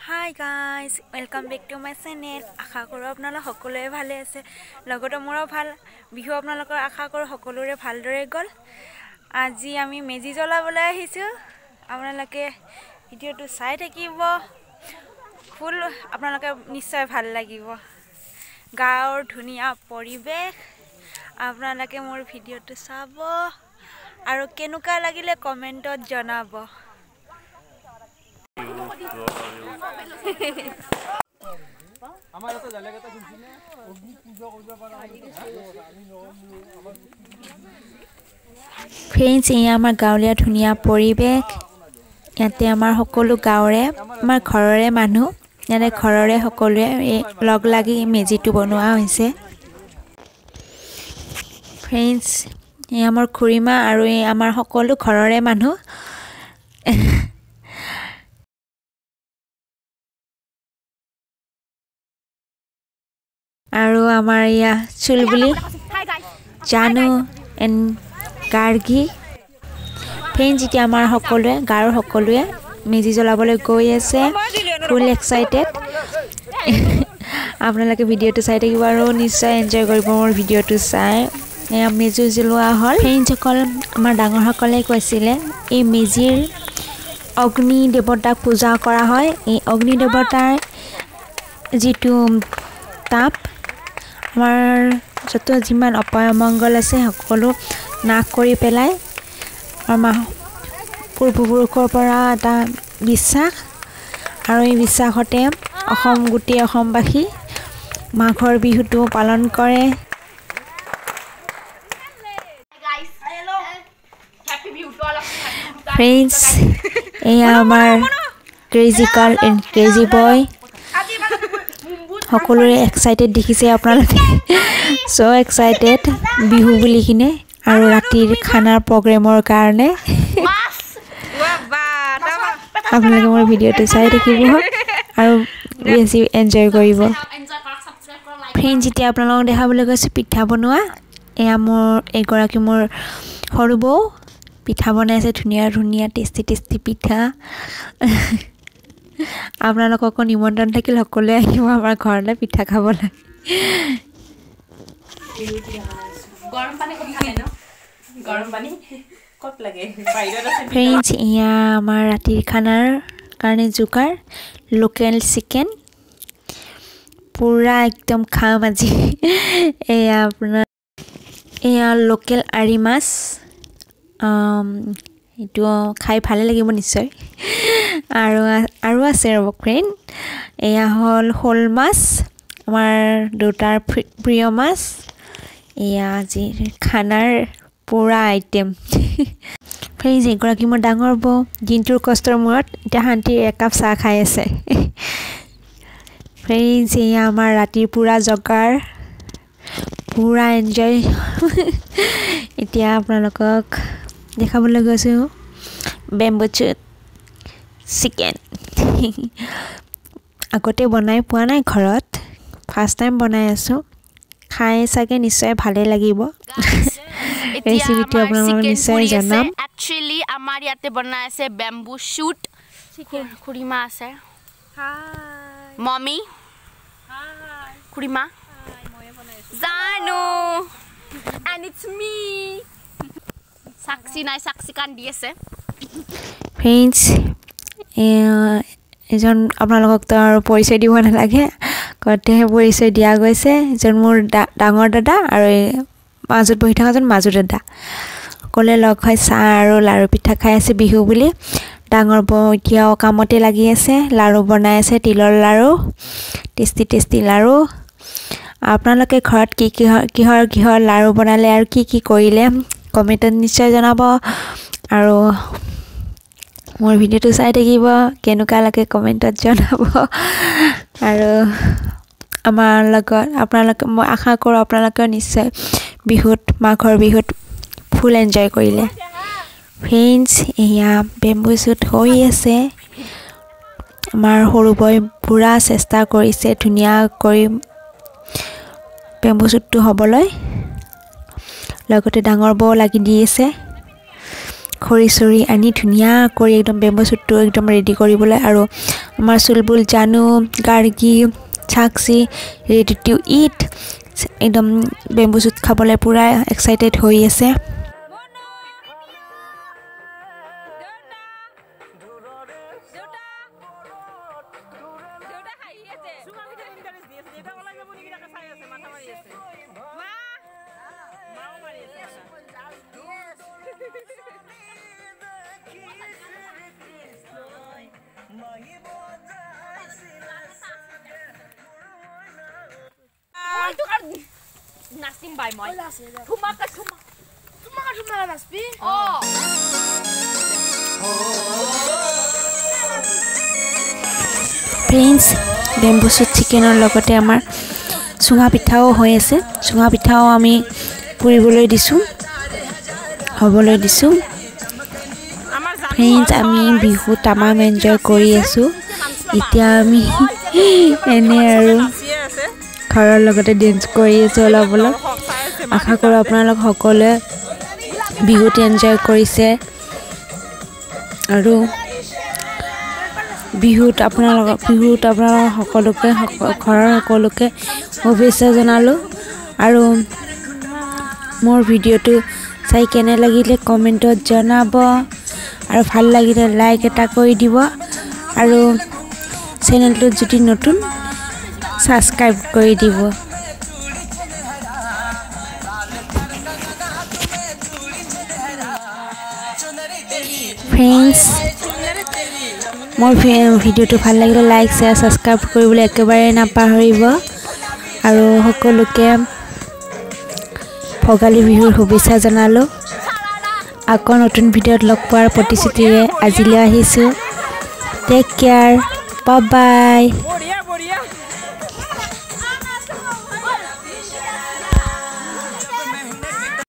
Hi guys, welcome back to my channel. আশা কৰো আপোনালোক সকলোৱে ভালে আছে। লগতে মোৰো ভাল। বিহু আপোনালোকৰ আশা কৰো সকলোৰে ভালদৰে গল। আজি আমি মেজি জ্বলাবলৈ আহিছো। আপোনালোকে ভিডিওটো চাই থাকিব। ফুল আপোনালোকে নিশ্চয় ভাল লাগিব। গাঁৱৰ ধুনীয়া পৰিৱেশ। আপোনালোকে মোৰ ভিডিওটো চাব আৰু কেনেকুৱা লাগিলে কমেন্টত জনাব। Friends, এই আমাৰ গাঁৱলীয়া ধুনীয়া পৰিৱেশ। ইয়াতে আমাৰ সকলো গাঁৱৰে আমাৰ ঘৰৰে মানুহ ইয়াতে ঘৰৰে সকলোৱে লগ লাগি মেজিটো বনোৱা হৈছে। Friends, এই আমাৰ খুৰীমা আৰু এই আমাৰ সকলো ঘৰৰে মানুহ। আৰু আমাৰ ইয়া চুলবুলি জানু এণ্ড গাৰ্গী ফ্ৰেণ্ডছ এতিয়া আমাৰ সকলোৱে গাঁৱৰ সকলোৱে মেজি জ্বলাবলৈ গৈ আছে ফুল এক্সাইটেড আপোনালোকে ভিডিওটো চাই থাকিব আৰু নিশ্চয় এনজয় কৰিব মোৰ ভিডিওটো চাই এয়া মেজি জ্বলোৱা হ'ল ফ্ৰেণ্ডসকল আমাৰ ডাঙৰসকলে কৈছিলে এই মেজিৰ অগ্নি দেৱতাক পূজা কৰা হয় এই অগ্নি দেৱতাৰ যিটো তাপ আমাৰ যত যিমান অপমংগল আছে সকলো নাশ কৰি পেলাই আমাৰ পূৰ্বপুৰুষৰ পৰা এটা বিশ্বাস আৰু এই বিশ্বাসতে গোটেই অসমবাসী মাঘৰ বিহুটো পালন কৰে ফ্ৰেণ্ডছ এয়া আমাৰ ক্ৰেজি গাৰ্ল এণ্ড ক্ৰেজি বয় সকলোৰে এক্সাইটেড দেখিছে আপোনালোকে সো এক্সাইটেড বিহু বুলি কিনে আৰু ৰাতিৰ খানাৰ প্ৰগ্ৰামৰ কাৰণে আপোনালোকে মোৰ ভিডিওটো চাই থাকিব আৰু বেছি এনজয় কৰিব ফ্ৰেণ্ডছ যেতিয়া আপোনালোকক দেখাবলৈ গৈছোঁ পিঠা বনোৱা এয়া মোৰ এগৰাকী মোৰ সৰু বৌ পিঠা বনাইছে ধুনীয়া ধুনীয়া টেষ্টি পিঠা আপোনালোকক নিমন্ত্ৰণ থাকিল সকলোৱে আহিব আমাৰ ঘৰলৈ পিঠা খাবলৈ গৰম পানী কত লাগে বাইৰত আছে ফ্ৰেণ্ডছ ইয়া আমাৰ ৰাতিৰ খানাৰ কাৰণে যোগাৰ লোকেল চিকেন পুৰা একদম খাম আজি এয়া আপোনাৰ এয়া লোকেল আৰি মাছ এইটো খাই ভালে লাগিব নিশ্চয় আৰু আছে ৰব ফ্ৰেণ্ড এয়া হ'ল শ'ল মাছ আমাৰ দুটাৰ প্ৰিয় মাছ এয়া আজি খানাৰ পুৰা আইটেম ফ্ৰেণ্ডছ এগৰাকী মোৰ ডাঙৰ বৌ দিনটোৰ কষ্টৰ মূৰত এতিয়া শান্তিৰ একাপ চাহ খাই আছে ফ্ৰেণ্ডছ এয়া আমাৰ ৰাতিৰ পুৰা জগাৰ পুৰা এনজয় এতিয়া আপোনালোকক দেখাবলৈ গৈছোঁ বেম্বু চুট চিকেন আগতে বনাই পোৱা নাই ঘৰত ফাৰ্ষ্ট টাইম বনাই আছোঁ খাই চাগে নিশ্চয় ভালে লাগিব ৰেচিপিটো আপোনালোকক নিশ্চয় জনাম একচুয়ালি আমাৰ ইয়াতে বনাই আছে বেম্বু শুট খুৰিমা আছে হাই মমি হাই খুৰিমা মই বনাই আছো জানো and it's me সাক্ষী নাই সাক্ষী কান দি আছে ফ্ৰেণ্ডছ এজন আপোনালোকক তো আৰু পৰিচয় দিব নালাগে কতেহে পৰিচয় দিয়া গৈছে এজন মোৰ ডাঙৰ দাদা আৰু মাজত বহি থকাজন মাজু দাদা সকলোৱে লগ হৈ চাহ আৰু লাৰু পিঠা খাই আছে বিহু বুলি ডাঙৰ বৌ এতিয়াও কামতে লাগি আছে লাৰু বনাই আছে তিলৰ লাৰু টেষ্টি লাৰু আপোনালোকে ঘৰত কিহৰ লাৰু বনালে আৰু কি কৰিলে কমেণ্টত নিশ্চয় জনাব আৰু মোৰ ভিডিওটো চাই থাকিব কেনেকুৱা লাগে কমেণ্টত জনাব আৰু আমাৰ লগত আপোনালোকে মই আশা কৰোঁ আপোনালোকে নিশ্চয় মাঘৰ বিহুত ফুল এনজয় কৰিলে ফ্ৰেণ্ডছ এয়া বেম্বু শ্বুট হৈ আছে আমাৰ সৰু বৈ পুৰা চেষ্টা কৰিছে ধুনীয়া কৰি বেম্বু শ্বুটটো হ'বলৈ লগতে ডাঙৰ বৌ লাগি দি আছে খৰি চৰি আনি ধুনীয়া কৰি একদম বেম্বু শ্বুটটো একদম ৰেডি কৰিবলৈ আৰু আমাৰ চুলবুল জানু গাৰ্গী চাকসি ৰেডি টু ইট একদম বেম্বু শুট খাবলৈ পুৰা এক্সাইটেড হৈ আছে Nasim by my. Tumaka naspi. Friends, bamboo shoot chicken or logote amar sunga pitao হৈ আছে sunga pitao আমি পুৰিবলৈ দিছো হবলৈ দিছো Friends, আমি বিহু তামাম এনজয় কৰি আছো এতিয়া আমি এনে আৰু ঘৰৰ লগতে ডান্স কৰি আছো অলপ অলপ আশা কৰো আপোনালোক সকলোৱে বিহুত এনজয় কৰিছে আৰু বিহুত আপোনালোক সকলোকে ঘৰৰ সকলোকে শুভেচ্ছা জনালো আৰু মোৰ ভিডিওটো চাই কেনে লাগিলে কমেন্টত জনাব আৰু ভাল লাগিলে লাইক এটা কৰি দিব আৰু চেনেলটো যদি নতুন সাবস্ক্ৰাইব কৰে দিব ফ্ৰেন্ডস মোৰ ভিডিওটো ভাল লাগিলে লাইক শেয়াৰ সাবস্ক্ৰাইব কৰিবলৈ একেবাৰে নাপাহৰিব আৰু সকলোকে ভোগালী বিহুৰ শুভেচ্ছা জনালো আকৌ নতুন ভিডিওত লগ পোৱাৰ প্ৰতিশ্ৰুতিৰে আজিলৈ আহিছো টেক কেয়াৰ বাই বাই